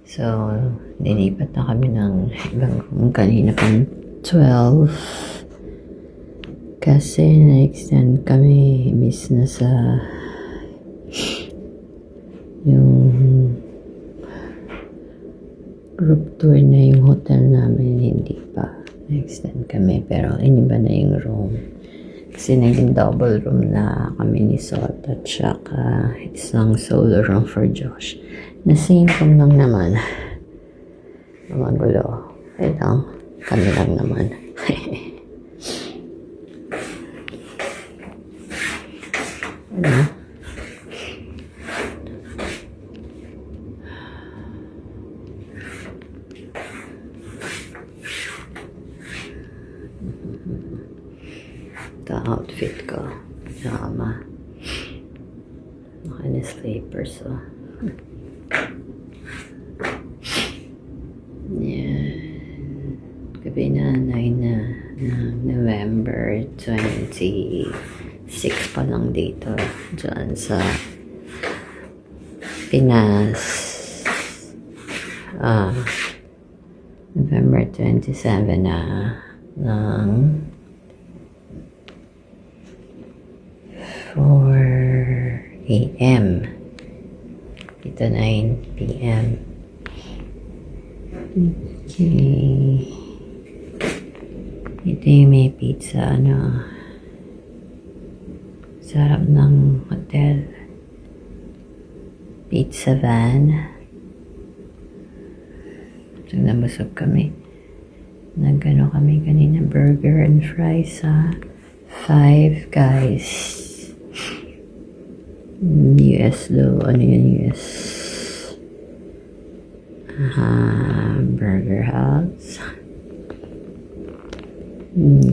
So, nilipat na kami ng ibang room kanina pang 12. Kasi na-extend kami, miss na sa yung group tour na yung hotel namin, hindi pa na-extend kami, pero iniba na yung room kasi naging double room na kami ni Sot at saka isang solo room for Josh na same room lang naman. Magulo, kaya lang kami lang naman. Ano? Ito outfit ko. Pajama. Naka-sleepers, so. Yan. Gabi na, 9 na November 26 pa lang dito. Diyan sa Pinas. November 27 na ng 4 a.m. Dito 9 p.m. Okay. Ito yung may pizza, sa harap ng hotel. Pizza van. So, nabusog kami. Nagano kami kanina, burger and fries sa Five Guys. US daw. Ano yun, US? Burger House.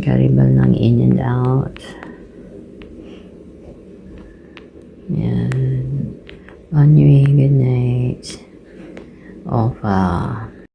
Karibal ng In and Out. Yan. Anyway, good night. Ofa.